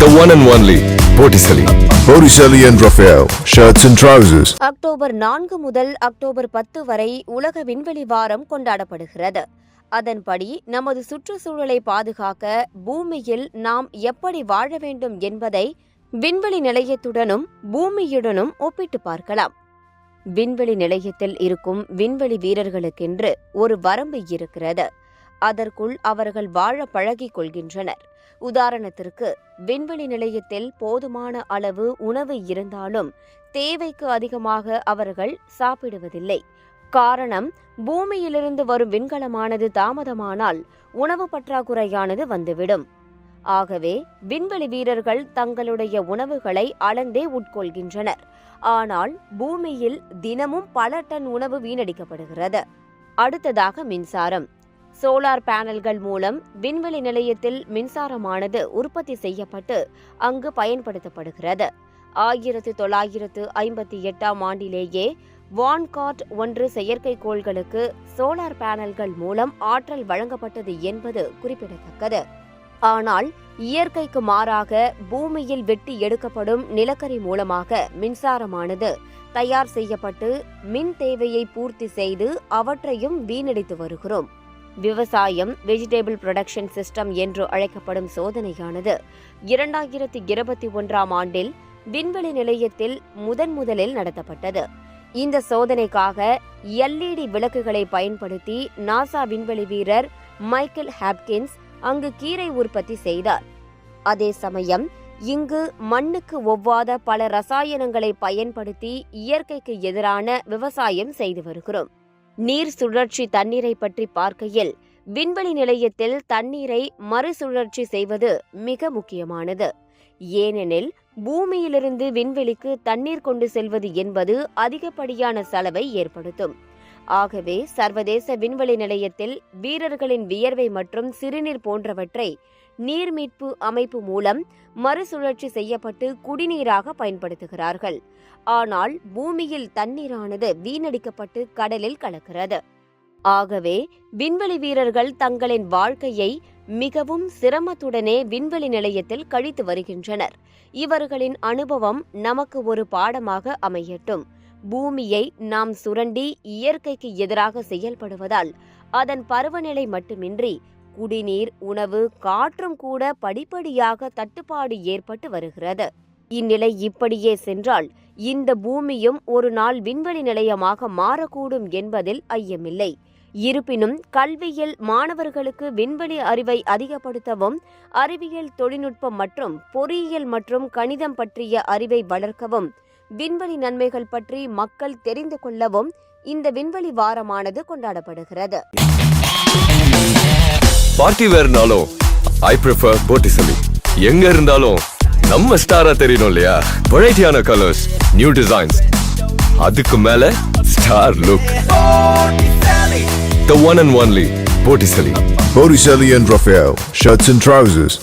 The one and only Botticelli. Botticelli and Raphael, shirts and trousers. October 4 முதல் October 10 வரை உலக விண்வெளி வாரம் கொண்டாடப்படுகிறது. அதன்படி நமது சுற்றுச்சூழலை பாதுகாக்க பூமியில் நாம் எப்படி வாழ வேண்டும் என்பதை விண்வெளி நிலையத்துடனும் பூமியுடனும் ஒப்பிட்டு பார்க்கலாம். விண்வெளி நிலையத்தில் இருக்கும் விண்வெளி வீரர்களுக்கென்று ஒரு வரம்பு இருக்கிறது. அதற்குள் அவர்கள் வாழ பழகிக் கொள்கின்றனர். உதாரணத்திற்கு, விண்வெளி நிலையத்தில் போதுமான அளவு உணவு இருந்தாலும் தேவைக்கு அதிகமாக அவர்கள் சாப்பிடுவதில்லை. காரணம், பூமியிலிருந்து வரும் விண்கலமானது தாமதமானால் உணவு பற்றாக்குறையானது வந்துவிடும். ஆகவே விண்வெளி வீரர்கள் தங்களுடைய உணவுகளை அளந்தே உட்கொள்கின்றனர். ஆனால் பூமியில் தினமும் பல டன் உணவு வீணடிக்கப்படுகிறது. அடுத்ததாக மின்சாரம். சோலார் பேனல்கள் மூலம் விண்வெளி நிலையத்தில் மின்சாரமானது உற்பத்தி செய்யப்பட்டு அங்கு பயன்படுத்தப்படுகிறது. 1958 ஆண்டிலேயே வான்கார்ட் 1 செயற்கைக்கோள்களுக்கு சோலார் பேனல்கள் மூலம் ஆற்றல் வழங்கப்பட்டது என்பது குறிப்பிடத்தக்கது. ஆனால் இயற்கைக்கு மாறாக பூமியில் வெட்டி எடுக்கப்படும் நிலக்கரி மூலமாக மின்சாரமானது தயார் செய்யப்பட்டு மின் தேவையை பூர்த்தி செய்து அவற்றையும் வீணடித்து வருகிறோம். விவசாயம் வெஜிடபிள் ப்ரொடக்ஷன் சிஸ்டம் என்று அழைக்கப்படும் சோதனையானது 2021 ஆண்டில் விண்வெளி நிலையத்தில் முதலில் நடத்தப்பட்டது. இந்த சோதனைக்காக LED விளக்குகளை பயன்படுத்தி நாசா விண்வெளி வீரர் மைக்கேல் ஹாப்கின்ஸ் அங்கு கீரை உற்பத்தி செய்தார். அதே சமயம் இங்கு மண்ணுக்கு ஒவ்வாத பல ரசாயனங்களை பயன்படுத்தி இயற்கைக்கு எதிரான விவசாயம் செய்து வருகிறோம். நீர் சுழற்சி தண்ணீரை பற்றி பார்க்கையில் விண்வெளி நிலையத்தில் தண்ணீரை மறுசுழற்சி செய்வது மிக முக்கியமானது. ஏனெனில் பூமியிலிருந்து விண்வெளிக்கு தண்ணீர் கொண்டு செல்வது என்பது அதிகப்படியான செலவை ஏற்படுத்தும். ஆகவே சர்வதேச விண்வெளி நிலையத்தில் வீரர்களின் வியர்வை மற்றும் சிறுநீர் போன்றவற்றை நீர் மீட்பு அமைப்பு மூலம் மறுசுழற்சி செய்யப்பட்டு குடிநீராக பயன்படுத்துகிறார்கள். ஆனால் பூமியில் தண்ணீரானது வீணடிக்கப்பட்டு கடலில் கலக்கிறது. ஆகவே விண்வெளி வீரர்கள் தங்களின் வாழ்க்கையை மிகவும் சிரமத்துடனே விண்வெளி நிலையத்தில் கழித்து வருகின்றனர். இவர்களின் அனுபவம் நமக்கு ஒரு பாடமாக அமையட்டும். பூமியை நாம் சுரண்டி இயற்கைக்கு எதிராக செயல்படுவதால் அதன் பருவநிலை மட்டுமின்றி குடிநீர், உணவு, காற்றும் கூட படிப்படியாக தட்டுப்பாடு ஏற்பட்டு வருகிறது. இந்நிலை இப்படியே சென்றால் இந்த பூமியும் ஒரு நாள் விண்வெளி நிலையமாக மாறக்கூடும் என்பதில் ஐயமில்லை. இருப்பினும் கல்வியில் மாணவர்களுக்கு விண்வெளி அறிவை அதிகப்படுத்தவும், அறிவியல், தொழில்நுட்பம் மற்றும் பொறியியல் மற்றும் கணிதம் பற்றிய அறிவை வளர்க்கவும், விண்வெளி நன்மைகள் பற்றி மக்கள் தெரிந்து கொள்ளவும் இந்த விண்வெளி வாரமானது கொண்டாடப்படுகிறது. பார்ட்டி வேர்னாலும் ஐ ப்ரிஃபர் Botticelli. எங்க இருந்தாலும் நம்ம ஸ்டாரா தெரியணும் இல்லையா? வெரைட்டியான கலர்ஸ், நியூ டிசைன்ஸ், அதுக்கு மேல star look. The one and only Botticelli. Botticelli and Raphael, shirts and trousers.